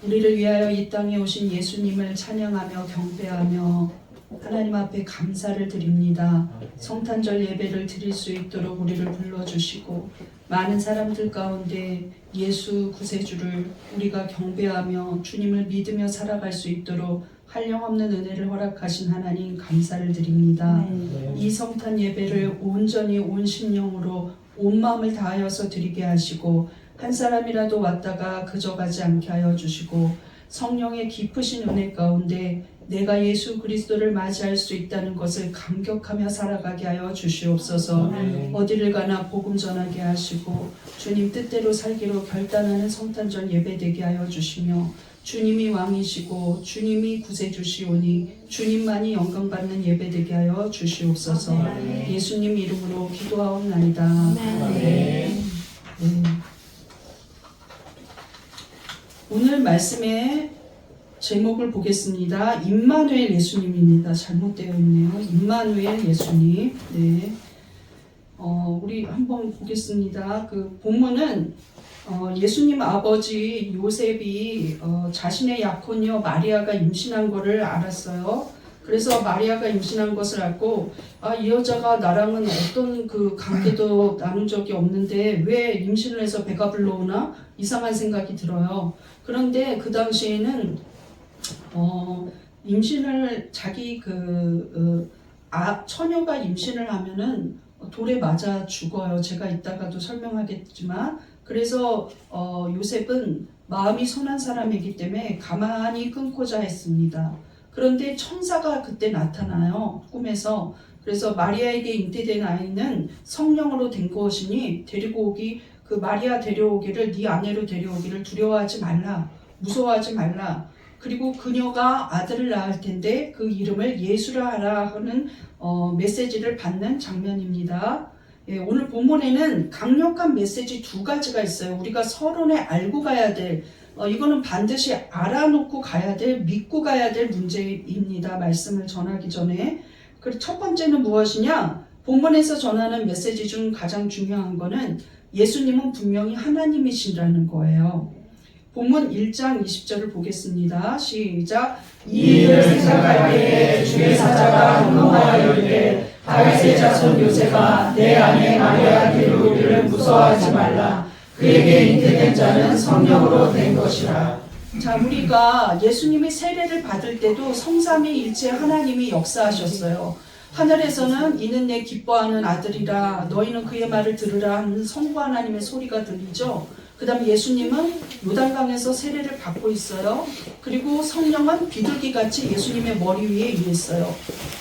우리를 위하여 이 땅에 오신 예수님을 찬양하며 경배하며 하나님 앞에 감사를 드립니다. 성탄절 예배를 드릴 수 있도록 우리를 불러주시고 많은 사람들 가운데 예수 구세주를 우리가 경배하며 주님을 믿으며 살아갈 수 있도록 한량없는 은혜를 허락하신 하나님 감사를 드립니다. 이 성탄 예배를 온전히 온 심령으로 온 마음을 다하여서 드리게 하시고 한 사람이라도 왔다가 그저 가지 않게 하여 주시고 성령의 깊으신 은혜 가운데 내가 예수 그리스도를 맞이할 수 있다는 것을 감격하며 살아가게 하여 주시옵소서. 어디를 가나 복음 전하게 하시고 주님 뜻대로 살기로 결단하는 성탄절 예배되게 하여 주시며 주님이 왕이시고 주님이 구세주시오니 주님만이 영광받는 예배되게 하여 주시옵소서. 예수님 이름으로 기도하옵나이다. 아멘. 오늘 말씀의 제목을 보겠습니다. 임마누엘 예수님입니다. 잘못되어 있네요. 임마누엘 예수님. 네. 우리 한번 보겠습니다. 그 본문은 예수님 아버지 요셉이 자신의 약혼녀 마리아가 임신한 것을 알았어요. 그래서 마리아가 임신한 것을 알고 이 여자가 나랑은 어떤 그 관계도 나눈 적이 없는데 왜 임신을 해서 배가 불러오나 이상한 생각이 들어요. 그런데 그 당시에는 임신을 자기 처녀가 임신을 하면은 돌에 맞아 죽어요. 제가 이따가도 설명하겠지만 그래서 요셉은 마음이 선한 사람이기 때문에 가만히 끊고자 했습니다. 그런데 천사가 그때 나타나요. 꿈에서. 그래서 마리아에게 잉태된 아이는 성령으로 된 것이니 그 마리아 데려오기를 네 아내로 데려오기를 두려워하지 말라. 무서워하지 말라. 그리고 그녀가 아들을 낳을 텐데 그 이름을 예수라 하라 하는 메시지를 받는 장면입니다. 예, 오늘 본문에는 강력한 메시지 두 가지가 있어요. 우리가 서론에 알고 가야 될 이거는 반드시 알아놓고 가야 될, 믿고 가야 될 문제입니다. 말씀을 전하기 전에. 그리고 첫 번째는 무엇이냐? 본문에서 전하는 메시지 중 가장 중요한 거는 예수님은 분명히 하나님이시라는 거예요. 본문 1장 20절을 보겠습니다. 시작. 이 일을 생각할 때에 주의 사자가 현몽하여 이르되 다윗의 자손 요셉아 내 아내 마리아가 데려오기를 무서워하지 말라. 그에게 잉태된 자는 성령으로 된 것이라. 자, 우리가 예수님이 세례를 받을 때도 성삼위일체 하나님이 역사하셨어요. 하늘에서는 이는 내 기뻐하는 아들이라 너희는 그의 말을 들으라 하는 성부 하나님의 소리가 들리죠. 그 다음에 예수님은 요단강에서 세례를 받고 있어요. 그리고 성령은 비둘기같이 예수님의 머리 위에 임했어요.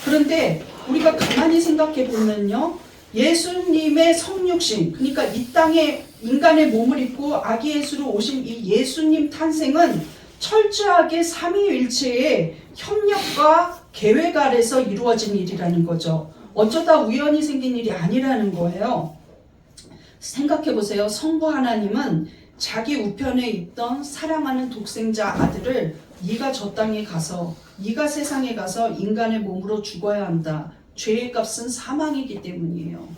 그런데 우리가 가만히 생각해 보면요, 예수님의 성육신, 그러니까 이 땅에 인간의 몸을 입고 아기 예수로 오신 이 예수님 탄생은 철저하게 삼위일체의 협력과 계획 아래서 이루어진 일이라는 거죠. 어쩌다 우연히 생긴 일이 아니라는 거예요. 생각해 보세요. 성부 하나님은 자기 우편에 있던 사랑하는 독생자 아들을 네가 저 땅에 가서, 네가 세상에 가서 인간의 몸으로 죽어야 한다. 죄의 값은 사망이기 때문이에요.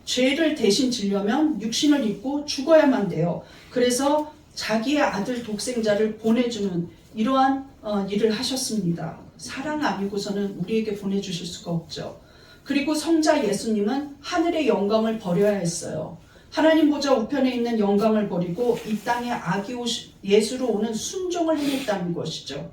죄를 대신 지려면 육신을 입고 죽어야만 돼요. 그래서 자기의 아들 독생자를 보내주는 이러한 일을 하셨습니다. 사랑 아니고서는 우리에게 보내주실 수가 없죠. 그리고 성자 예수님은 하늘의 영광을 버려야 했어요. 하나님 보좌 우편에 있는 영광을 버리고 이 땅에 아기 예수로 오는 순종을 행했다는 것이죠.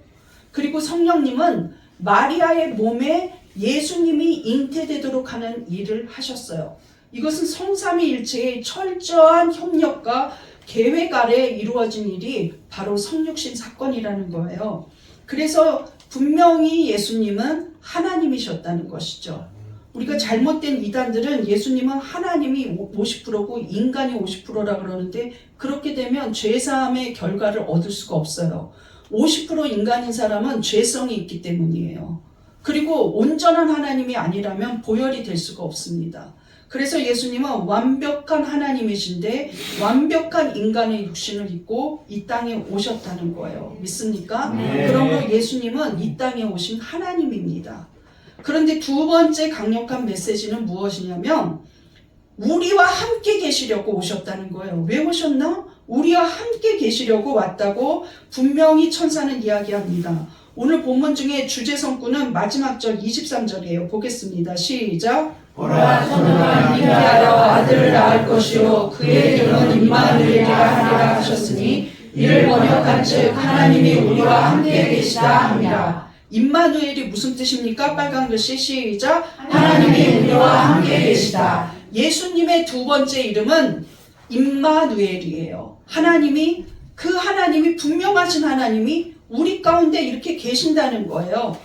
그리고 성령님은 마리아의 몸에 예수님이 잉태되도록 하는 일을 하셨어요. 이것은 성삼위일체의 철저한 협력과 계획 아래 이루어진 일이 바로 성육신 사건이라는 거예요. 그래서 분명히 예수님은 하나님이셨다는 것이죠. 우리가 잘못된 이단들은 예수님은 하나님이 50%고 인간이 50%라 그러는데 그렇게 되면 죄사함의 결과를 얻을 수가 없어요. 50% 인간인 사람은 죄성이 있기 때문이에요. 그리고 온전한 하나님이 아니라면 보혈이 될 수가 없습니다. 그래서 예수님은 완벽한 하나님이신데 완벽한 인간의 육신을 입고 이 땅에 오셨다는 거예요. 믿습니까? 네. 그러므로 예수님은 이 땅에 오신 하나님입니다. 그런데 두 번째 강력한 메시지는 무엇이냐면 우리와 함께 계시려고 오셨다는 거예요. 왜 오셨나? 우리와 함께 계시려고 왔다고 분명히 천사는 이야기합니다. 오늘 본문 중에 주제 성구는 마지막 절 23절이에요. 보겠습니다. 시작. 보라, 소녀가 잉태하여 아들을 낳을 것이요 그의 이름은 임마누엘이라 하리라 하셨으니 이를 번역한즉 하나님이 우리와 함께 계시다 함이라. 임마누엘이 무슨 뜻입니까? 빨간 글씨 시작. 하나님이 우리와 함께 계시다. 예수님의 두 번째 이름은 임마누엘이에요. 하나님이, 그 하나님이, 분명하신 하나님이 우리 가운데 이렇게 계신다는 거예요.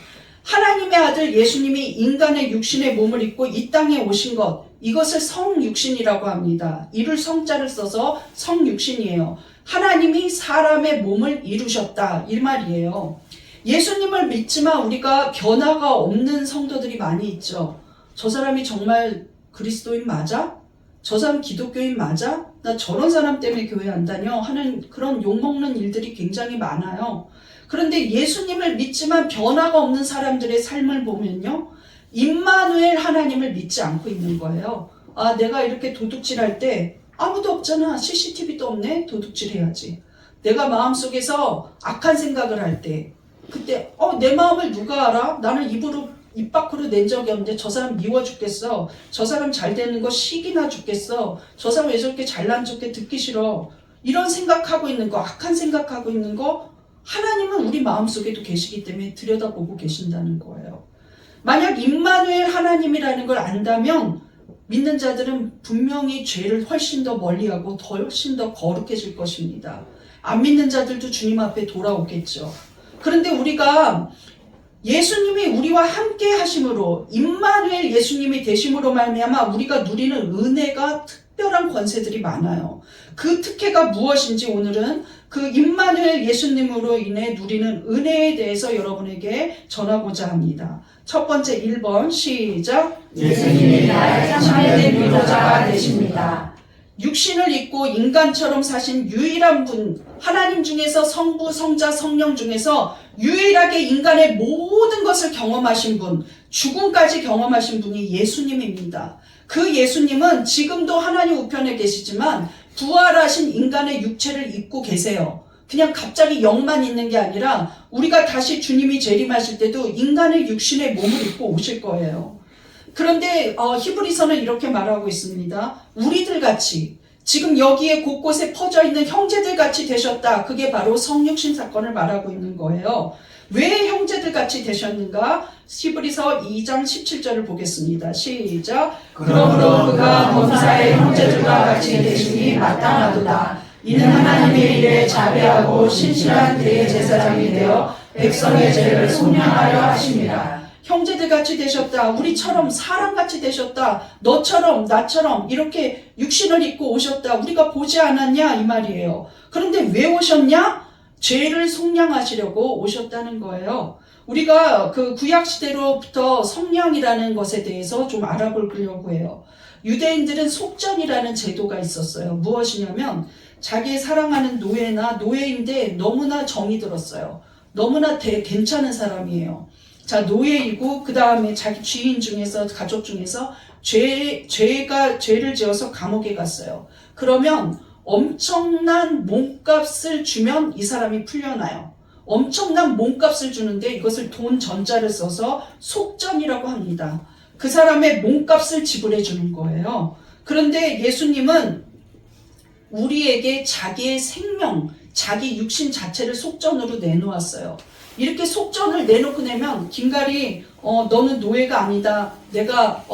하나님의 아들 예수님이 인간의 육신의 몸을 입고 이 땅에 오신 것, 이것을 성육신이라고 합니다. 이룰 성자를 써서 성육신이에요. 하나님이 사람의 몸을 이루셨다, 이 말이에요. 예수님을 믿지만 우리가 변화가 없는 성도들이 많이 있죠. 저 사람이 정말 그리스도인 맞아? 저 사람 기독교인 맞아? 나 저런 사람 때문에 교회 안 다녀? 하는 그런 욕먹는 일들이 굉장히 많아요. 그런데 예수님을 믿지만 변화가 없는 사람들의 삶을 보면요, 임마누엘 하나님을 믿지 않고 있는 거예요. 아, 내가 이렇게 도둑질할 때 아무도 없잖아. CCTV도 없네. 도둑질해야지. 내가 마음속에서 악한 생각을 할 때, 그때 내 마음을 누가 알아? 나는 입 밖으로 낸 적이 없는데 저 사람 미워 죽겠어. 저 사람 잘 되는 거 시기나 죽겠어. 저 사람 왜 저렇게 잘난 척해? 듣기 싫어. 이런 생각하고 있는 거, 악한 생각하고 있는 거, 하나님은 우리 마음속에도 계시기 때문에 들여다보고 계신다는 거예요. 만약 임마누엘 하나님이라는 걸 안다면 믿는 자들은 분명히 죄를 훨씬 더 멀리하고 훨씬 더 거룩해질 것입니다. 안 믿는 자들도 주님 앞에 돌아오겠죠. 그런데 우리가 예수님이 우리와 함께 하심으로, 임마누엘 예수님이 되심으로 말미암아 우리가 누리는 은혜가 특별한 권세들이 많아요. 그 특혜가 무엇인지 오늘은 그 임마누엘 예수님으로 인해 누리는 은혜에 대해서 여러분에게 전하고자 합니다. 첫 번째 1번 시작. 예수님이 나의 참된 위로자가 되십니다. 육신을 입고 인간처럼 사신 유일한 분, 하나님 중에서 성부, 성자, 성령 중에서 유일하게 인간의 모든 것을 경험하신 분, 죽음까지 경험하신 분이 예수님입니다. 그 예수님은 지금도 하나님 우편에 계시지만 부활하신 인간의 육체를 입고 계세요. 그냥 갑자기 영만 있는 게 아니라 우리가 다시 주님이 재림하실 때도 인간의 육신의 몸을 입고 오실 거예요. 그런데 히브리서는 이렇게 말하고 있습니다. 우리들 같이, 지금 여기에 곳곳에 퍼져 있는 형제들 같이 되셨다. 그게 바로 성육신 사건을 말하고 있는 거예요. 왜 형제들 같이 되셨는가? 히브리서 2장 17절을 보겠습니다. 시작. 그러므로 그가 범사의 형제들과 같이 되시니 마땅하도다. 이는 하나님의 일에 자비하고 신실한 대제사장이 되어 백성의 죄를 속량하려 하심이라. 형제들 같이 되셨다. 우리처럼 사람같이 되셨다. 너처럼 나처럼 이렇게 육신을 입고 오셨다. 우리가 보지 않았냐? 이 말이에요. 그런데 왜 오셨냐? 죄를 속량하시려고 오셨다는 거예요. 우리가 그 구약시대로부터 성령이라는 것에 대해서 좀 알아보려고 해요. 유대인들은 속전이라는 제도가 있었어요. 무엇이냐면 자기 사랑하는 노예인데 너무나 정이 들었어요. 너무나 괜찮은 사람이에요. 자, 노예이고 그 다음에 자기 주인 중에서, 가족 중에서 죄를 지어서 감옥에 갔어요. 그러면 엄청난 몸값을 주면 이 사람이 풀려나요. 엄청난 몸값을 주는데 이것을 돈 전자를 써서 속전이라고 합니다. 그 사람의 몸값을 지불해 주는 거예요. 그런데 예수님은 우리에게 자기의 생명, 자기 육신 자체를 속전으로 내놓았어요. 이렇게 속전을 내놓고 내면 김갈이 너는 노예가 아니다. 내가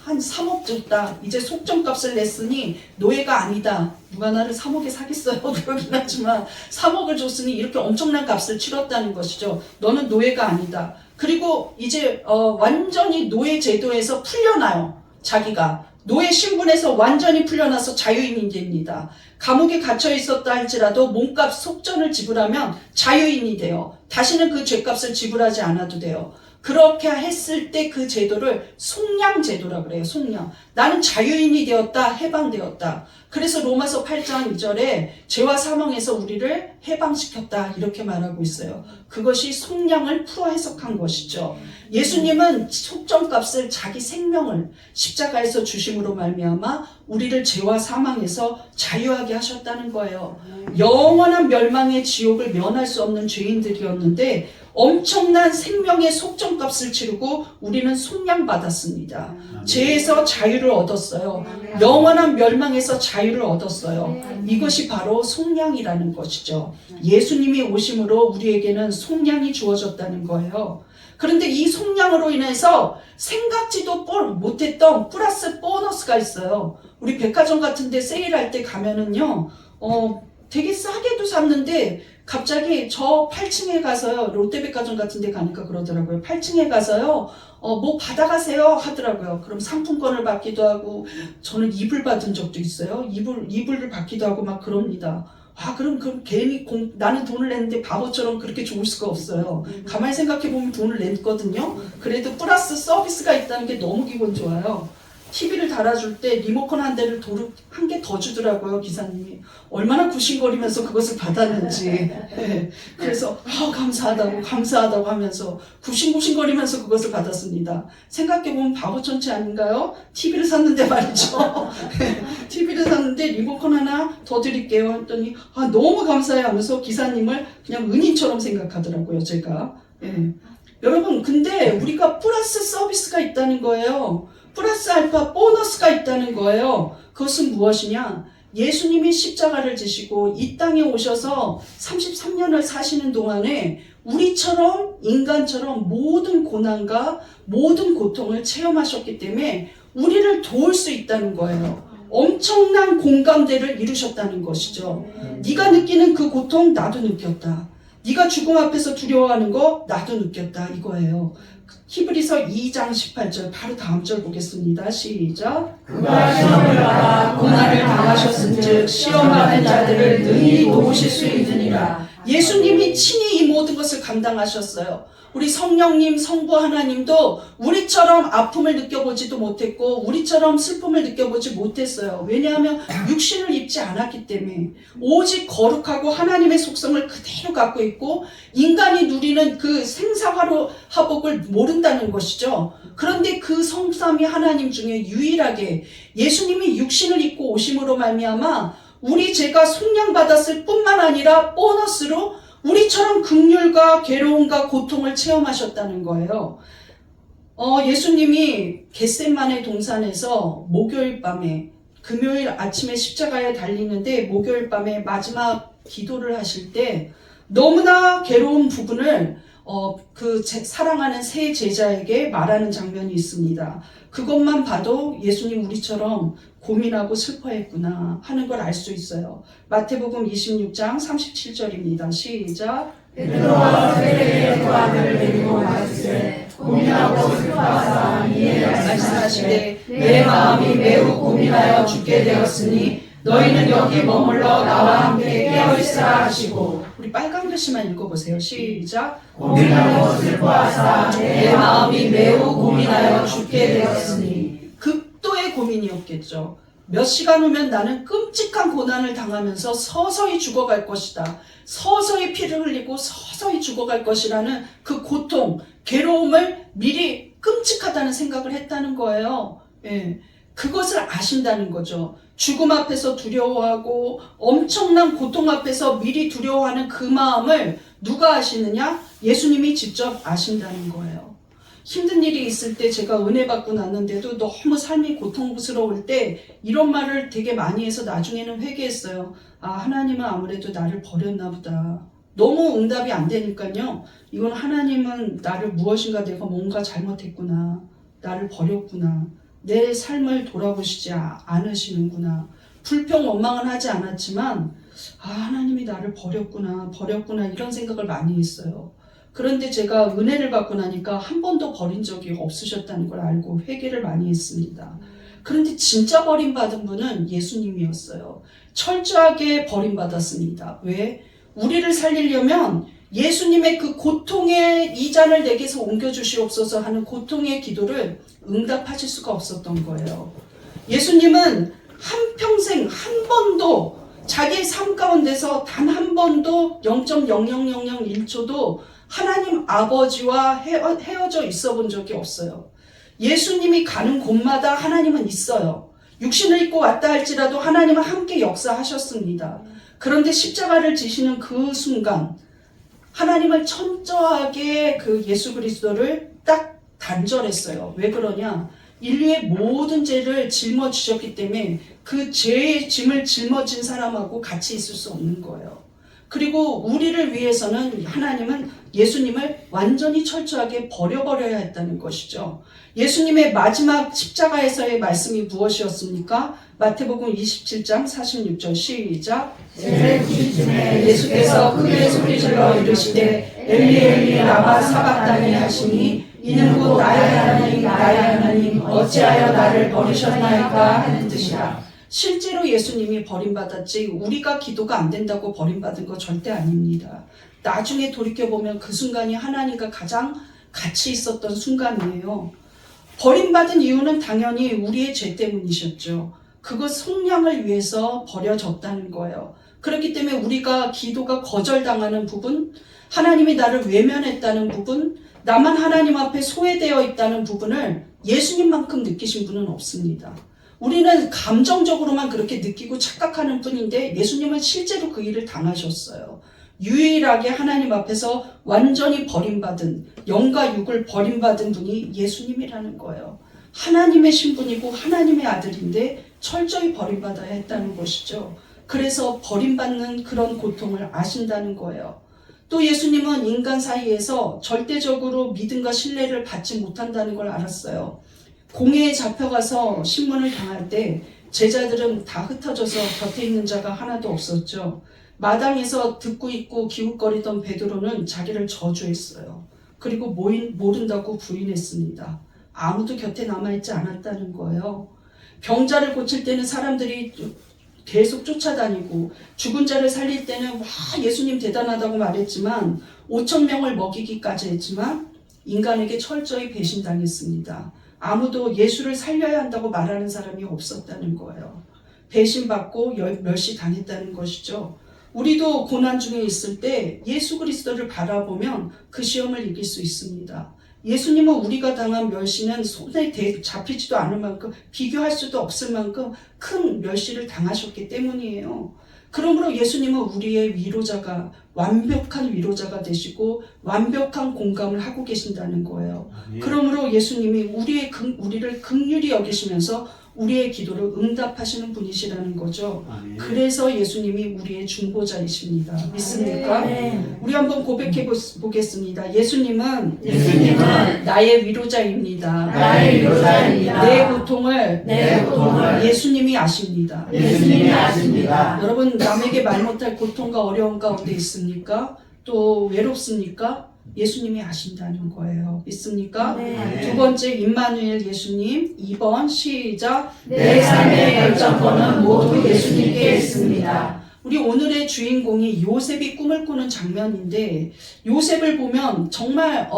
한 3억 줬다. 이제 속전값을 냈으니 노예가 아니다. 누가 나를 3억에 사겠어요? 그러긴 하지만 3억을 줬으니 이렇게 엄청난 값을 치렀다는 것이죠. 너는 노예가 아니다. 그리고 이제 완전히 노예 제도에서 풀려나요. 자기가 노예 신분에서 완전히 풀려나서 자유인이 됩니다. 감옥에 갇혀 있었다 할지라도 몸값 속전을 지불하면 자유인이 돼요. 다시는 그 죄값을 지불하지 않아도 돼요. 그렇게 했을 때 그 제도를 속량 제도라 그래요. 속량. 나는 자유인이 되었다. 해방되었다. 그래서 로마서 8장 2절에 죄와 사망에서 우리를 해방시켰다 이렇게 말하고 있어요. 그것이 속량을 풀어 해석한 것이죠. 예수님은 속정값을 자기 생명을 십자가에서 주심으로 말미암아 우리를 죄와 사망에서 자유하게 하셨다는 거예요. 영원한 멸망의 지옥을 면할 수 없는 죄인들이었는데 엄청난 생명의 속정값을 치르고 우리는 속량받았습니다. 죄에서 자유를 얻었어요. 영원한 멸망에서 자유를 얻었어요. 이것이 바로 속량이라는 것이죠. 예수님이 오심으로 우리에게는 속량이 주어졌다는 거예요. 그런데 이 속량으로 인해서 생각지도 못했던 플러스 보너스가 있어요. 우리 백화점 같은 데 세일할 때 가면은요, 되게 싸게도 샀는데 갑자기 저 8층에 가서요, 롯데백화점 같은 데 가니까 그러더라고요. 8층에 가서요, 뭐 받아가세요 하더라고요. 그럼 상품권을 받기도 하고, 저는 이불 받은 적도 있어요. 이불을 받기도 하고 막 그럽니다. 그럼 괜히 나는 돈을 냈는데 바보처럼 그렇게 좋을 수가 없어요. 가만히 생각해보면 돈을 냈거든요. 그래도 플러스 서비스가 있다는 게 너무 기분 좋아요. TV를 달아줄 때 리모컨 한 대를 한 개 더 주더라고요, 기사님이. 얼마나 구신거리면서 그것을 받았는지. 네. 그래서 감사하다고 하면서 구신거리면서 그것을 받았습니다. 생각해보면 바보천치 아닌가요? TV를 샀는데 말이죠. TV를 샀는데 리모컨 하나 더 드릴게요 했더니 너무 감사해요 하면서 기사님을 그냥 은인처럼 생각하더라고요, 제가. 네. 여러분, 근데 우리가 플러스 서비스가 있다는 거예요. 플러스 알파 보너스가 있다는 거예요. 그것은 무엇이냐? 예수님이 십자가를 지시고 이 땅에 오셔서 33년을 사시는 동안에 우리처럼 인간처럼 모든 고난과 모든 고통을 체험하셨기 때문에 우리를 도울 수 있다는 거예요. 엄청난 공감대를 이루셨다는 것이죠. 네가 느끼는 그 고통 나도 느꼈다. 네가 죽음 앞에서 두려워하는 거 나도 느꼈다 이거예요. 히브리서 2장 18절 바로 다음 절 보겠습니다. 시작. 그가 시험을 받아 고난을 당하셨은즉 시험받는 자들을 능히 도우실 수 있느니라. 예수님이 친히 이 모든 것을 감당하셨어요. 우리 성령님, 성부 하나님도 우리처럼 아픔을 느껴보지도 못했고 우리처럼 슬픔을 느껴보지 못했어요. 왜냐하면 육신을 입지 않았기 때문에 오직 거룩하고 하나님의 속성을 그대로 갖고 있고 인간이 누리는 그 생사화복을 모른다는 것이죠. 그런데 그 성삼위 하나님 중에 유일하게 예수님이 육신을 입고 오심으로 말미암아 우리 죄가 속량받았을 뿐만 아니라 보너스로 우리처럼 긍휼과 괴로움과 고통을 체험하셨다는 거예요. 예수님이 겟세마네 동산에서 목요일 밤에 금요일 아침에 십자가에 달리는데 목요일 밤에 마지막 기도를 하실 때 너무나 괴로운 부분을 사랑하는 세 제자에게 말하는 장면이 있습니다. 그것만 봐도 예수님 우리처럼 고민하고 슬퍼했구나 하는 걸 알 수 있어요. 마태복음 26장 37절입니다. 시작. 베드로와 세례의 두 아들을 데리고 나시되 고민하고 슬퍼하사 이에 말씀하시되 내 마음이 매우 고민하여 죽게 되었으니 너희는 여기 머물러 나와 함께 깨어있으라 하시고. 우리 빨간 글씨만 읽어보세요. 시작. 고민하고 슬퍼하사 내 마음이 매우 고민하여 죽게 되었으니. 극도의 고민이었겠죠. 몇 시간 후면 나는 끔찍한 고난을 당하면서 서서히 죽어갈 것이다. 서서히 피를 흘리고 서서히 죽어갈 것이라는 그 고통, 괴로움을 미리 끔찍하다는 생각을 했다는 거예요. 예. 그것을 아신다는 거죠. 죽음 앞에서 두려워하고 엄청난 고통 앞에서 미리 두려워하는 그 마음을 누가 아시느냐? 예수님이 직접 아신다는 거예요. 힘든 일이 있을 때 제가 은혜 받고 났는데도 너무 삶이 고통스러울 때 이런 말을 되게 많이 해서 나중에는 회개했어요. 하나님은 아무래도 나를 버렸나 보다. 너무 응답이 안 되니까요. 이건 하나님은 나를 무엇인가 내가 뭔가 잘못했구나. 나를 버렸구나. 내 삶을 돌아보시지 않으시는구나. 불평 원망은 하지 않았지만 하나님이 나를 버렸구나 이런 생각을 많이 했어요. 그런데 제가 은혜를 받고 나니까 한 번도 버린 적이 없으셨다는 걸 알고 회개를 많이 했습니다. 그런데 진짜 버림받은 분은 예수님이었어요. 철저하게 버림받았습니다. 왜? 우리를 살리려면 예수님의 그 고통의 이 잔을 내게서 옮겨주시옵소서 하는 고통의 기도를 응답하실 수가 없었던 거예요. 예수님은 한평생 한 번도 자기의 삶 가운데서 단 한 번도 0.00001초도 하나님 아버지와 헤어져 있어 본 적이 없어요. 예수님이 가는 곳마다 하나님은 있어요. 육신을 입고 왔다 할지라도 하나님은 함께 역사하셨습니다. 그런데 십자가를 지시는 그 순간 하나님을 철저하게 그 예수 그리스도를 딱 단절했어요. 왜 그러냐? 인류의 모든 죄를 짊어지셨기 때문에 그 죄의 짐을 짊어진 사람하고 같이 있을 수 없는 거예요. 그리고 우리를 위해서는 하나님은 예수님을 완전히 철저하게 버려버려야 했다는 것이죠. 예수님의 마지막 십자가에서의 말씀이 무엇이었습니까? 마태복음 27장 46절 시작. 새벽쯤에 예수께서 크게 소리질러 이르시되 엘리 엘리 라마 사박다니 하시니 이는 곧 나의 하나님 나의 하나님 어찌하여 나를 버리셨나이까 하는 뜻이라. 실제로 예수님이 버림받았지 우리가 기도가 안 된다고 버림받은 거 절대 아닙니다. 나중에 돌이켜보면 그 순간이 하나님과 가장 같이 있었던 순간이에요. 버림받은 이유는 당연히 우리의 죄 때문이셨죠. 그것 속량을 위해서 버려졌다는 거예요. 그렇기 때문에 우리가 기도가 거절당하는 부분, 하나님이 나를 외면했다는 부분, 나만 하나님 앞에 소외되어 있다는 부분을 예수님만큼 느끼신 분은 없습니다. 우리는 감정적으로만 그렇게 느끼고 착각하는 뿐인데 예수님은 실제로 그 일을 당하셨어요. 유일하게 하나님 앞에서 완전히 버림받은, 영과 육을 버림받은 분이 예수님이라는 거예요. 하나님의 신분이고 하나님의 아들인데 철저히 버림받아야 했다는 것이죠. 그래서 버림받는 그런 고통을 아신다는 거예요. 또 예수님은 인간 사이에서 절대적으로 믿음과 신뢰를 받지 못한다는 걸 알았어요. 공회에 잡혀가서 신문을 당할 때 제자들은 다 흩어져서 곁에 있는 자가 하나도 없었죠. 마당에서 듣고 있고 기웃거리던 베드로는 자기를 저주했어요. 그리고 모른다고 부인했습니다. 아무도 곁에 남아있지 않았다는 거예요. 병자를 고칠 때는 사람들이 계속 쫓아다니고 죽은 자를 살릴 때는 와 예수님 대단하다고 말했지만 5,000명을 먹이기까지 했지만 인간에게 철저히 배신당했습니다. 아무도 예수를 살려야 한다고 말하는 사람이 없었다는 거예요. 배신받고 멸시당했다는 것이죠. 우리도 고난 중에 있을 때 예수 그리스도를 바라보면 그 시험을 이길 수 있습니다. 예수님은 우리가 당한 멸시는 손에 잡히지도 않을 만큼 비교할 수도 없을 만큼 큰 멸시를 당하셨기 때문이에요. 그러므로 예수님은 우리의 위로자가 완벽한 위로자가 되시고 완벽한 공감을 하고 계신다는 거예요. 그러므로 예수님이 우리를 긍휼히 여기시면서 우리의 기도를 응답하시는 분이시라는 거죠. 그래서 예수님이 우리의 중보자이십니다. 믿습니까? 우리 한번 고백해 보겠습니다. 예수님은 나의 위로자입니다. 나의 위로자입니다. 내 고통을 예수님이 아십니다. 예수님이 아십니다. 여러분 남에게 말 못할 고통과 어려움 가운데 있습니까? 또 외롭습니까? 예수님이 아신다는 거예요. 믿습니까? 네. 두 번째 임마누엘 예수님. 2번 시작. 내 삶의 결정권은 모두 예수님께 있습니다. 우리 오늘의 주인공이 요셉이 꿈을 꾸는 장면인데 요셉을 보면 정말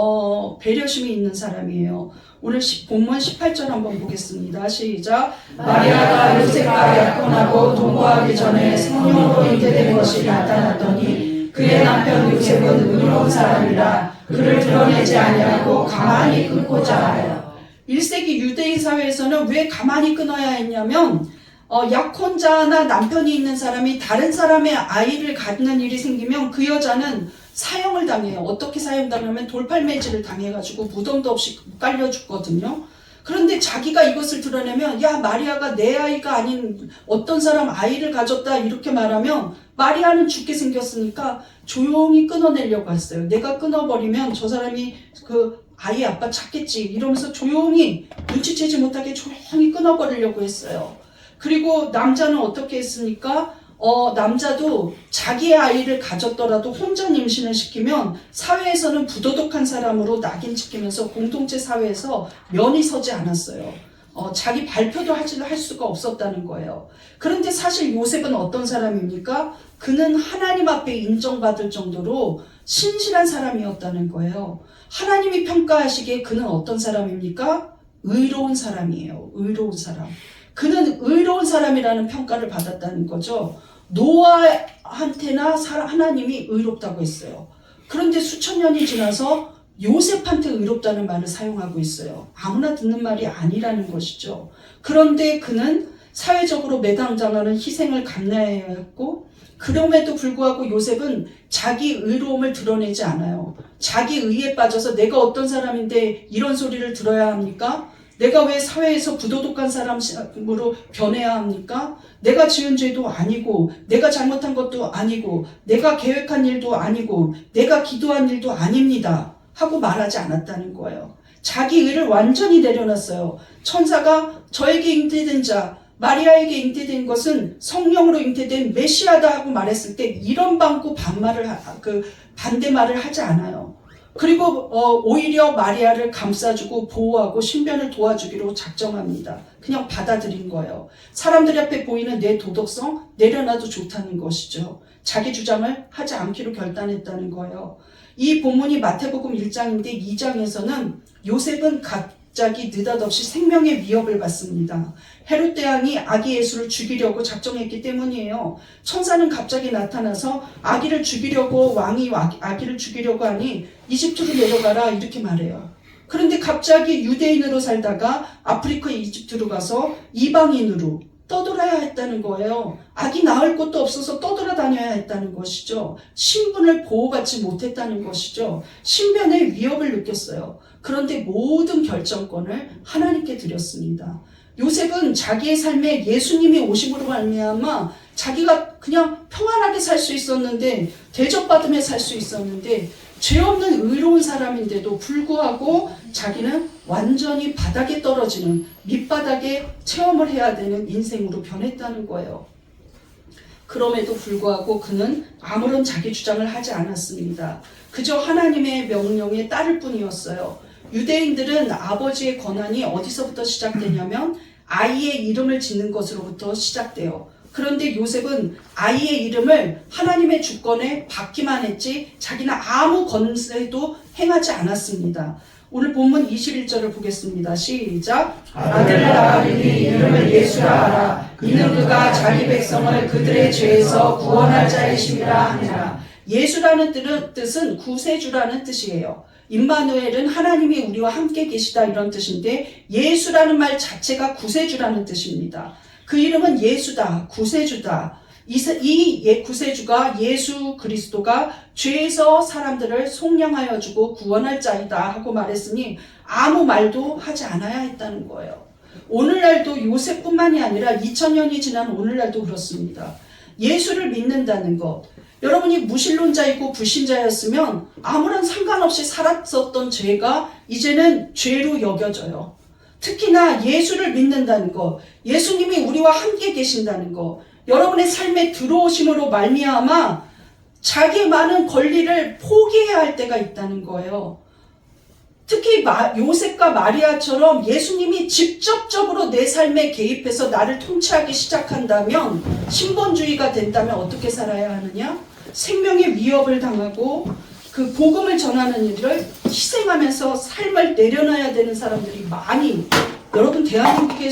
배려심이 있는 사람이에요. 오늘 본문 18절 한번 보겠습니다. 시작. 마리아가 요셉과 약혼하고 동거하기 전에 성령으로 잉태된 것이 나타났더니 그의 남편 요셉은 의로운 사람이라 그를 드러내지 아니하고 가만히 끊고자 하여. 1세기 유대인 사회에서는 왜 가만히 끊어야 했냐면 약혼자나 남편이 있는 사람이 다른 사람의 아이를 갖는 일이 생기면 그 여자는 사형을 당해요. 어떻게 사형당하면 돌팔매질을 당해가지고 무덤도 없이 깔려 죽거든요. 그런데 자기가 이것을 드러내면 야 마리아가 내 아이가 아닌 어떤 사람 아이를 가졌다 이렇게 말하면 마리아는 죽게 생겼으니까 조용히 끊어내려고 했어요. 내가 끊어버리면 저 사람이 그 아이 아빠 찾겠지 이러면서 조용히 눈치채지 못하게 조용히 끊어버리려고 했어요. 그리고 남자는 어떻게 했습니까? 남자도 자기의 아이를 가졌더라도 혼자 임신을 시키면 사회에서는 부도덕한 사람으로 낙인찍히면서 공동체 사회에서 면이 서지 않았어요. 자기 발표도 할 수가 없었다는 거예요. 그런데 사실 요셉은 어떤 사람입니까? 그는 하나님 앞에 인정받을 정도로 신실한 사람이었다는 거예요. 하나님이 평가하시기에 그는 어떤 사람입니까? 의로운 사람이에요. 의로운 사람. 그는 의로운 사람이라는 평가를 받았다는 거죠. 노아한테나 하나님이 의롭다고 했어요. 그런데 수천 년이 지나서 요셉한테 의롭다는 말을 사용하고 있어요. 아무나 듣는 말이 아니라는 것이죠. 그런데 그는 사회적으로 매장당하는 희생을 감내해야 했고, 그럼에도 불구하고 요셉은 자기 의로움을 드러내지 않아요. 자기 의에 빠져서 내가 어떤 사람인데 이런 소리를 들어야 합니까? 내가 왜 사회에서 부도덕한 사람으로 변해야 합니까? 내가 지은 죄도 아니고, 내가 잘못한 것도 아니고, 내가 계획한 일도 아니고, 내가 기도한 일도 아닙니다 하고 말하지 않았다는 거예요. 자기 의를 완전히 내려놨어요. 천사가 저에게 잉태된 자, 마리아에게 잉태된 것은 성령으로 잉태된 메시아다 하고 말했을 때 이런 방구 반대말을 하지 않아요. 그리고 오히려 마리아를 감싸주고 보호하고 신변을 도와주기로 작정합니다. 그냥 받아들인 거예요. 사람들 앞에 보이는 내 도덕성 내려놔도 좋다는 것이죠. 자기 주장을 하지 않기로 결단했다는 거예요. 이 본문이 마태복음 1장인데 2장에서는 요셉은 갑자기 느닷없이 생명의 위협을 받습니다. 헤롯 대왕이 아기 예수를 죽이려고 작정했기 때문이에요. 천사는 갑자기 나타나서 아기를 죽이려고 왕이 아기를 죽이려고 하니 이집트로 내려가라 이렇게 말해요. 그런데 갑자기 유대인으로 살다가 아프리카 이집트로 가서 이방인으로 떠돌아야 했다는 거예요. 아기 낳을 곳도 없어서 떠돌아다녀야 했다는 것이죠. 신분을 보호받지 못했다는 것이죠. 신변의 위협을 느꼈어요. 그런데 모든 결정권을 하나님께 드렸습니다. 요셉은 자기의 삶에 예수님이 오심으로 말미암아 자기가 그냥 평안하게 살 수 있었는데, 대접받으며 살 수 있었는데, 죄 없는 의로운 사람인데도 불구하고 자기는 완전히 바닥에 떨어지는, 밑바닥에 체험을 해야 되는 인생으로 변했다는 거예요. 그럼에도 불구하고 그는 아무런 자기 주장을 하지 않았습니다. 그저 하나님의 명령에 따를 뿐이었어요. 유대인들은 아버지의 권한이 어디서부터 시작되냐면 아이의 이름을 짓는 것으로부터 시작돼요. 그런데 요셉은 아이의 이름을 하나님의 주권에 받기만 했지 자기는 아무 권세도 행하지 않았습니다. 오늘 본문 21절을 보겠습니다. 시작. 아들을 낳으리니 이름을 예수라 하라. 이는 그가 자기 백성을 그들의 죄에서 구원할 자이심이라 하니라. 예수라는 뜻은 구세주라는 뜻이에요. 임마누엘은 하나님이 우리와 함께 계시다 이런 뜻인데, 예수라는 말 자체가 구세주라는 뜻입니다. 그 이름은 예수다, 구세주다. 이 구세주가 예수 그리스도가 죄에서 사람들을 속량하여 주고 구원할 자이다 하고 말했으니 아무 말도 하지 않아야 했다는 거예요. 오늘날도 요셉뿐만이 아니라 2000년이 지난 오늘날도 그렇습니다. 예수를 믿는다는 것, 여러분이 무신론자이고 불신자였으면 아무런 상관없이 살았었던 죄가 이제는 죄로 여겨져요. 특히나 예수를 믿는다는 것, 예수님이 우리와 함께 계신다는 것, 여러분의 삶에 들어오심으로 말미암아 자기의 많은 권리를 포기해야 할 때가 있다는 거예요. 특히 요셉과 마리아처럼 예수님이 직접적으로 내 삶에 개입해서 나를 통치하기 시작한다면, 신본주의가 된다면 어떻게 살아야 하느냐? 생명의 위협을 당하고 그 복음을 전하는 일을 희생하면서 삶을 내려놔야 되는 사람들이 많이, 여러분 대한민국의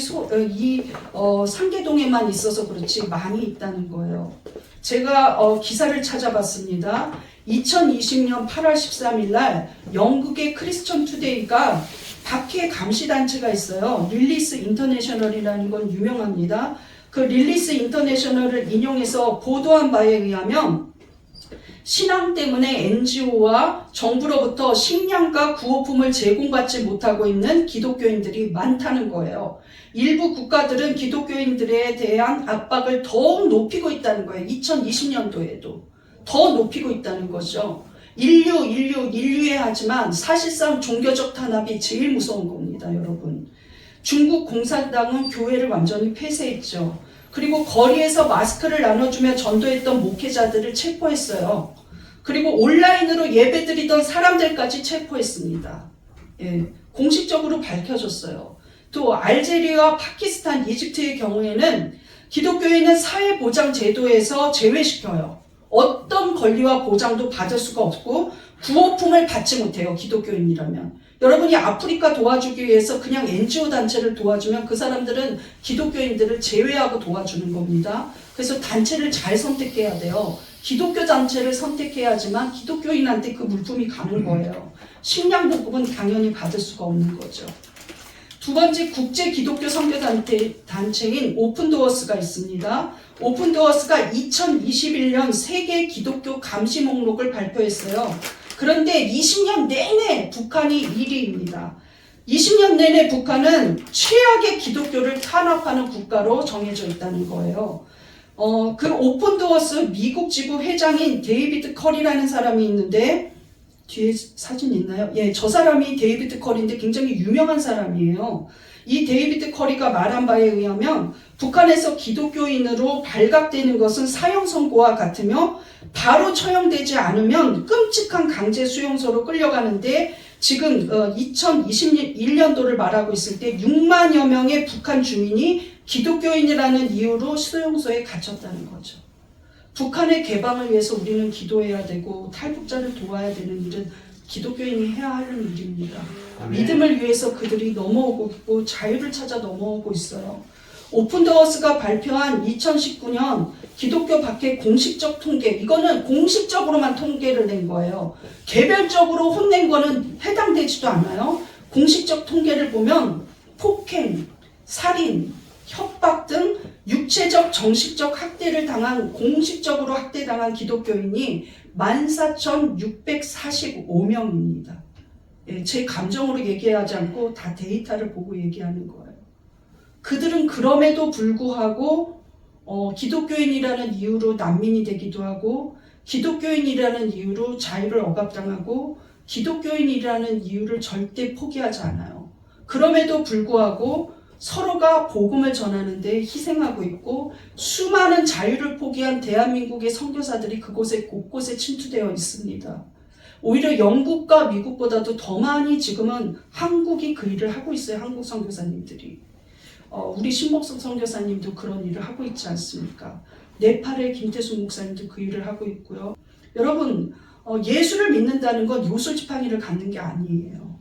상계동에만 있어서 그렇지 많이 있다는 거예요. 제가 기사를 찾아봤습니다. 2020년 8월 13일 날 영국의 크리스천 투데이가 박해 감시단체가 있어요. 릴리스 인터내셔널이라는 건 유명합니다. 그 릴리스 인터내셔널을 인용해서 보도한 바에 의하면 신앙 때문에 NGO와 정부로부터 식량과 구호품을 제공받지 못하고 있는 기독교인들이 많다는 거예요. 일부 국가들은 기독교인들에 대한 압박을 더욱 높이고 있다는 거예요. 2020년도에도 더 높이고 있다는 거죠. 인류에 하지만 사실상 종교적 탄압이 제일 무서운 겁니다, 여러분. 중국 공산당은 교회를 완전히 폐쇄했죠. 그리고 거리에서 마스크를 나눠주며 전도했던 목회자들을 체포했어요. 그리고 온라인으로 예배드리던 사람들까지 체포했습니다. 예, 공식적으로 밝혀졌어요. 또 알제리와 파키스탄, 이집트의 경우에는 기독교인은 사회보장 제도에서 제외시켜요. 어떤 권리와 보장도 받을 수가 없고 구호품을 받지 못해요, 기독교인이라면. 여러분이 아프리카 도와주기 위해서 그냥 NGO 단체를 도와주면 그 사람들은 기독교인들을 제외하고 도와주는 겁니다. 그래서 단체를 잘 선택해야 돼요. 기독교 단체를 선택해야지만 기독교인한테 그 물품이 가는 거예요. 식량 보급은 당연히 받을 수가 없는 거죠. 두 번째 국제 기독교 선교 단체인 오픈도어스가 있습니다. 오픈도어스가 2021년 세계 기독교 감시 목록을 발표했어요. 그런데 20년 내내 북한이 1위입니다. 20년 내내 북한은 최악의 기독교를 탄압하는 국가로 정해져 있다는 거예요. 그 오픈도어스 미국 지부 회장인 데이비드 커리라는 사람이 있는데 뒤에 사진 있나요? 예, 저 사람이 데이비드 커리인데 굉장히 유명한 사람이에요. 이 데이비드 커리가 말한 바에 의하면 북한에서 기독교인으로 발각되는 것은 사형 선고와 같으며 바로 처형되지 않으면 끔찍한 강제 수용소로 끌려가는데 지금 2021년도를 말하고 있을 때 6만여 명의 북한 주민이 기독교인이라는 이유로 수용소에 갇혔다는 거죠. 북한의 개방을 위해서 우리는 기도해야 되고 탈북자를 도와야 되는 일은 기독교인이 해야 하는 일입니다. 믿음을 위해서 그들이 넘어오고 있고 자유를 찾아 넘어오고 있어요. 오픈도어스가 발표한 2019년 기독교 밖의 공식적 통계, 이거는 공식적으로만 통계를 낸 거예요. 개별적으로 혼낸 거는 해당되지도 않아요. 공식적 통계를 보면 폭행, 살인, 협박 등 육체적, 정신적 학대를 당한, 공식적으로 학대당한 기독교인이 14,645명입니다. 예, 제 감정으로 얘기하지 않고 다 데이터를 보고 얘기하는 거예요. 그들은 그럼에도 불구하고 기독교인이라는 이유로 난민이 되기도 하고 기독교인이라는 이유로 자유를 억압당하고 기독교인이라는 이유를 절대 포기하지 않아요. 그럼에도 불구하고 서로가 복음을 전하는데 희생하고 있고 수많은 자유를 포기한 대한민국의 선교사들이 그곳에 곳곳에 침투되어 있습니다. 오히려 영국과 미국보다도 더 많이 지금은 한국이 그 일을 하고 있어요. 한국 선교사님들이. 우리 신목성 선교사님도 그런 일을 하고 있지 않습니까? 네팔의 김태수 목사님도 그 일을 하고 있고요. 여러분, 예수를 믿는다는 건 요술지팡이를 갖는 게 아니에요.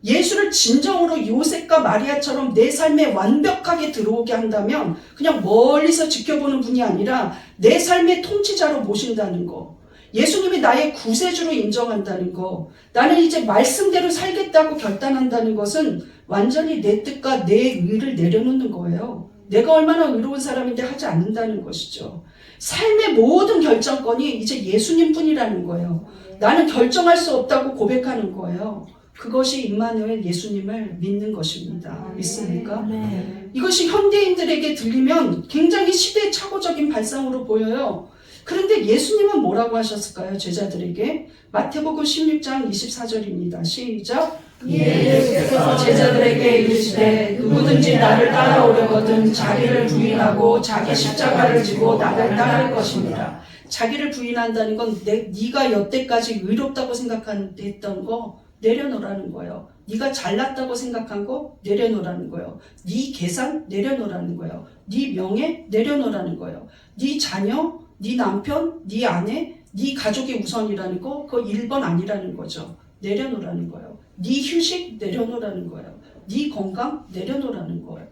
예수를 진정으로 요셉과 마리아처럼 내 삶에 완벽하게 들어오게 한다면 그냥 멀리서 지켜보는 분이 아니라 내 삶의 통치자로 모신다는 거. 예수님이 나의 구세주로 인정한다는 거. 나는 이제 말씀대로 살겠다고 결단한다는 것은 완전히 내 뜻과 내 의를 내려놓는 거예요. 내가 얼마나 의로운 사람인데 하지 않는다는 것이죠. 삶의 모든 결정권이 이제 예수님 뿐이라는 거예요. 나는 결정할 수 없다고 고백하는 거예요. 그것이 임마누엘 예수님을 믿는 것입니다. 믿습니까? 네. 이것이 현대인들에게 들리면 굉장히 시대착오적인 발상으로 보여요. 그런데 예수님은 뭐라고 하셨을까요? 제자들에게 마태복음 16장 24절입니다. 시작. 예수께서 제자들에게 이르시되 누구든지 나를 따라오려거든 자기를 부인하고 자기 십자가를 지고 나를 따를 것입니다. 자기를 부인한다는 건 네가 여태까지 의롭다고 생각했던 거 내려놓으라는 거예요. 네가 잘났다고 생각한 거 내려놓으라는 거예요. 네 계산 내려놓으라는 거예요. 네 명예 내려놓으라는 거예요. 네 자녀, 네 남편, 네 아내, 네 가족이 우선이라는 거 그거 1번 아니라는 거죠. 내려놓으라는 거예요. 네 휴식 내려놓으라는 거예요. 네 건강 내려놓으라는 거예요.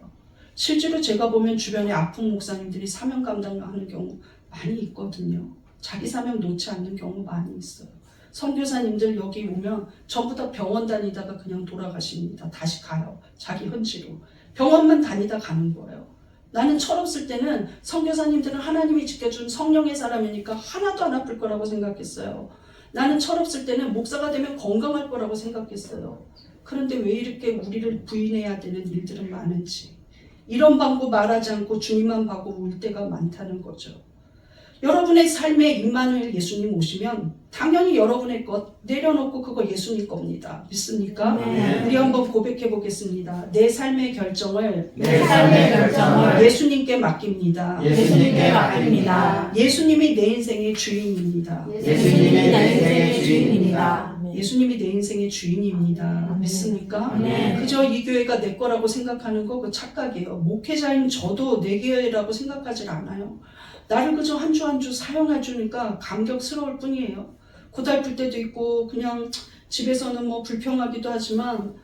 실제로 제가 보면 주변에 아픈 목사님들이 사명 감당하는 경우 많이 있거든요. 자기 사명 놓지 않는 경우 많이 있어요. 선교사님들 여기 오면 전부 다 병원 다니다가 그냥 돌아가십니다. 다시 가요. 자기 헌지로. 병원만 다니다 가는 거예요. 나는 철없을 때는 선교사님들은 하나님이 지켜준 성령의 사람이니까 하나도 안 아플 거라고 생각했어요. 나는 철없을 때는 목사가 되면 건강할 거라고 생각했어요. 그런데 왜 이렇게 우리를 부인해야 되는 일들은 많은지. 이런 방법 말하지 않고 주님만 보고 울 때가 많다는 거죠. 여러분의 삶에 임마누엘 예수님 오시면 당연히 여러분의 것 내려놓고 그거 예수님 겁니다. 믿습니까? 네. 우리 한번 고백해 보겠습니다. 내 삶의 결정을 예수님께 맡깁니다. 예수님께 맡깁니다. 예수님이 내 인생의 주인입니다. 예수님이 내 인생의 주인입니다. 예수님이 내 인생의 주인입니다. 믿습니까? 네. 그저 이 교회가 내 거라고 생각하는 거 그 착각이에요. 목회자인 저도 내 교회라고 생각하지 않아요. 나를 그저 한 주 한 주 사용해 주니까 감격스러울 뿐이에요. 고달플 때도 있고 그냥 집에서는 뭐 불평하기도 하지만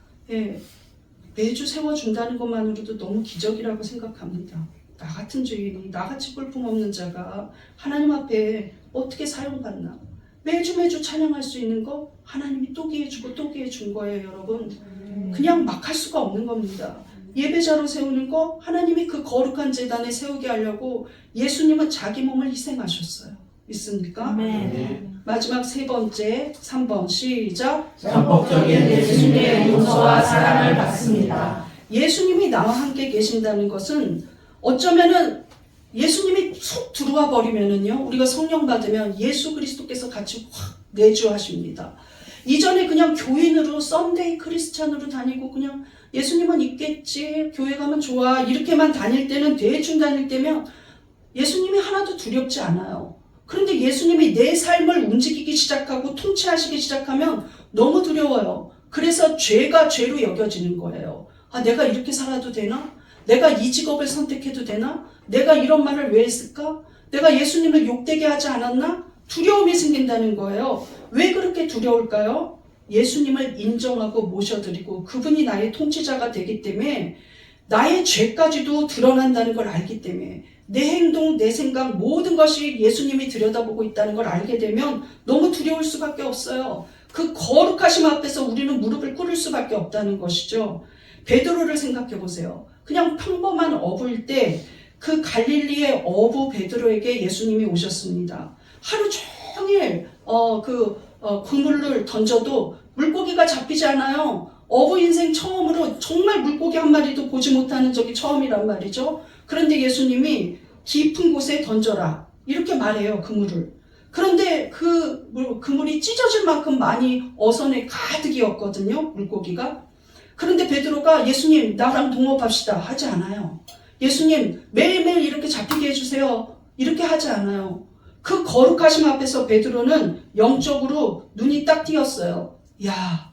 매주 세워준다는 것만으로도 너무 기적이라고 생각합니다. 나 같은 죄인이, 나같이 볼품없는 자가 하나님 앞에 어떻게 사용받나? 매주 찬양할 수 있는 거 하나님이 또 기회주고 또 기회 준 거예요, 여러분. 그냥 막 할 수가 없는 겁니다. 예배자로 세우는 거 하나님이 그 거룩한 제단에 세우게 하려고 예수님은 자기 몸을 희생하셨어요. 믿습니까? 마지막 세 번째, 3번 시작. 전폭적인 예수님의 용서와 사랑을 받습니다. 예수님이 나와 함께 계신다는 것은 어쩌면은 예수님이 속 들어와 버리면은요, 우리가 성령 받으면 예수 그리스도께서 같이 확 내주하십니다. 이전에 그냥 교인으로 썬데이 크리스찬으로 다니고 그냥 예수님은 있겠지, 교회 가면 좋아 이렇게만 다닐 때는, 대충 다닐 때면 예수님이 하나도 두렵지 않아요. 그런데 예수님이 내 삶을 움직이기 시작하고 통치하시기 시작하면 너무 두려워요. 그래서 죄가 죄로 여겨지는 거예요. 아, 내가 이렇게 살아도 되나? 내가 이 직업을 선택해도 되나? 내가 이런 말을 왜 했을까? 내가 예수님을 욕되게 하지 않았나? 두려움이 생긴다는 거예요. 왜 그렇게 두려울까요? 예수님을 인정하고 모셔드리고 그분이 나의 통치자가 되기 때문에 나의 죄까지도 드러난다는 걸 알기 때문에 내 행동, 내 생각 모든 것이 예수님이 들여다보고 있다는 걸 알게 되면 너무 두려울 수밖에 없어요. 그 거룩하심 앞에서 우리는 무릎을 꿇을 수밖에 없다는 것이죠. 베드로를 생각해 보세요. 그냥 평범한 어부일 때 그 갈릴리의 어부 베드로에게 예수님이 오셨습니다. 하루 종일 그물을 던져도 물고기가 잡히지 않아요. 어부 인생 처음으로 정말 물고기 한 마리도 보지 못하는 적이 처음이란 말이죠. 그런데 예수님이 깊은 곳에 던져라 이렇게 말해요, 그물을. 그런데 그물이 찢어질 만큼 많이 어선에 가득이었거든요, 물고기가. 그런데 베드로가 예수님 나랑 동업합시다 하지 않아요. 예수님 매일매일 이렇게 잡히게 해주세요 이렇게 하지 않아요. 그 거룩하심 앞에서 베드로는 영적으로 눈이 딱 띄었어요. 야,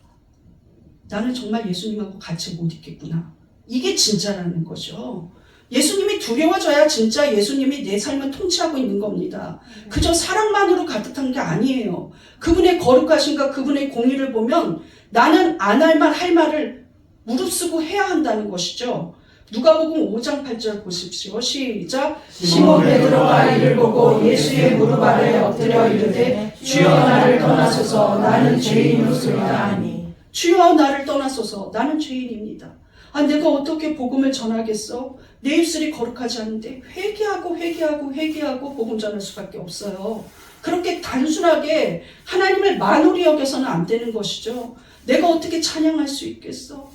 나는 정말 예수님하고 같이 못 있겠구나. 이게 진짜라는 거죠. 예수님이 두려워져야 진짜 예수님이 내 삶을 통치하고 있는 겁니다. 그저 사랑만으로 가득한 게 아니에요. 그분의 거룩하심과 그분의 공의를 보면 나는 안 할 말 할 말을 무릅쓰고 해야 한다는 것이죠. 누가복음 5장 8절 보십시오. 시작. 시몬 베드로가 이를 보고 예수의 무릎 아래 엎드려 이르되 주여 나를 떠나소서 나는 죄인이로소이다 하니. 주여 나를 떠나소서 나는 죄인입니다. 아, 내가 어떻게 복음을 전하겠어? 내 입술이 거룩하지 않은데 회개하고 복음 전할 수밖에 없어요. 그렇게 단순하게 하나님을 만홀히 여겨서는 안 되는 것이죠. 내가 어떻게 찬양할 수 있겠어?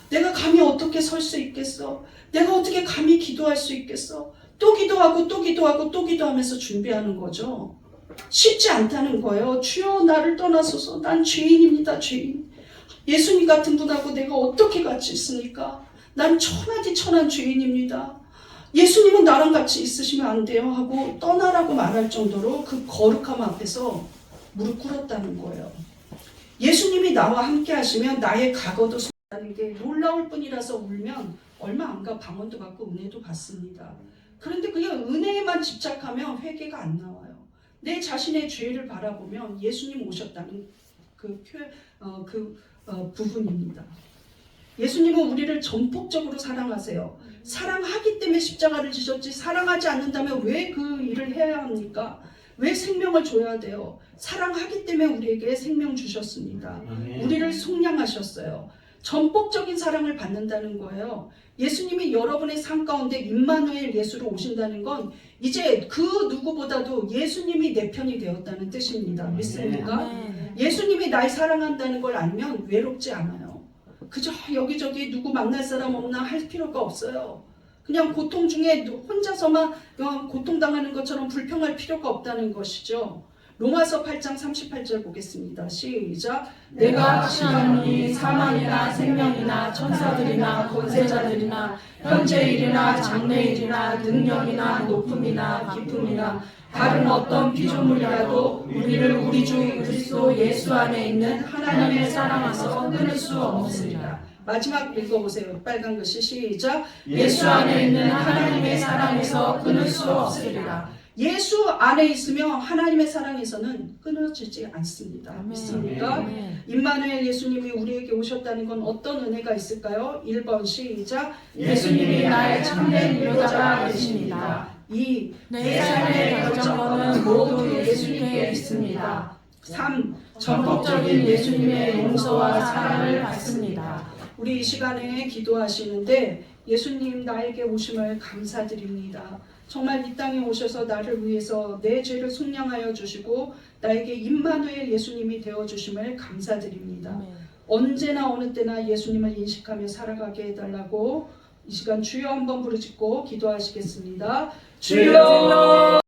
내가 감히 어떻게 설 수 있겠어? 내가 어떻게 감히 기도할 수 있겠어? 또 기도하면서 준비하는 거죠. 쉽지 않다는 거예요. 주여 나를 떠나소서 난 죄인입니다. 죄인. 예수님 같은 분하고 내가 어떻게 같이 있습니까? 난 천하디 천한 죄인입니다. 예수님은 나랑 같이 있으시면 안 돼요 하고 떠나라고 말할 정도로 그 거룩함 앞에서 무릎 꿇었다는 거예요. 예수님이 나와 함께 하시면 나의 과거도 라는 게 놀라울 뿐이라서 울면 얼마 안 가 방언도 받고 은혜도 받습니다. 그런데 그냥 은혜에만 집착하면 회개가 안 나와요. 내 자신의 죄를 바라보면 예수님 오셨다는 부분입니다. 예수님은 우리를 전폭적으로 사랑하세요. 사랑하기 때문에 십자가를 지셨지 사랑하지 않는다면 왜 그 일을 해야 합니까? 왜 생명을 줘야 돼요? 사랑하기 때문에 우리에게 생명 주셨습니다. 우리를 속량하셨어요. 전폭적인 사랑을 받는다는 거예요. 예수님이 여러분의 삶 가운데 임마누엘 예수로 오신다는 건 이제 그 누구보다도 예수님이 내 편이 되었다는 뜻입니다. 믿습니까? 예수님이 날 사랑한다는 걸 알면 외롭지 않아요. 그저 여기저기 누구 만날 사람 없나 할 필요가 없어요. 그냥 고통 중에 혼자서만 고통당하는 것처럼 불평할 필요가 없다는 것이죠. 로마서 8장 38절 보겠습니다. 시작. 내가 확신하노니 사망이나 생명이나 천사들이나 권세자들이나 현재일이나 장래일이나 능력이나 높음이나 깊음이나 다른 어떤 피조물이라도 우리를 우리 주 그리스도 예수 안에 있는 하나님의 사랑에서 끊을 수 없으리라. 마지막 읽어보세요. 빨간 글씨 시작. 예수 안에 있는 하나님의 사랑에서 끊을 수 없으리라. 예수 안에 있으면 하나님의 사랑에서는 끊어지지 않습니다. 아멘. 믿습니까? 아멘. 임마누엘 예수님이 우리에게 오셨다는 건 어떤 은혜가 있을까요? 1번 시작. 예수님이 나의 참된 인도자가 되십니다. 2. 내 삶의 결정권은 모두 예수님께 있습니다. 3. 전폭적인 예수님의 용서와 사랑을 받습니다. 우리 이 시간에 기도하시는데 예수님 나에게 오심을 감사드립니다. 정말 이 땅에 오셔서 나를 위해서 내 죄를 속량하여 주시고 나에게 임마누엘 예수님이 되어주심을 감사드립니다. 아멘. 언제나 어느 때나 예수님을 인식하며 살아가게 해달라고 이 시간 주여 한번 부르짖고 기도하시겠습니다. 주여!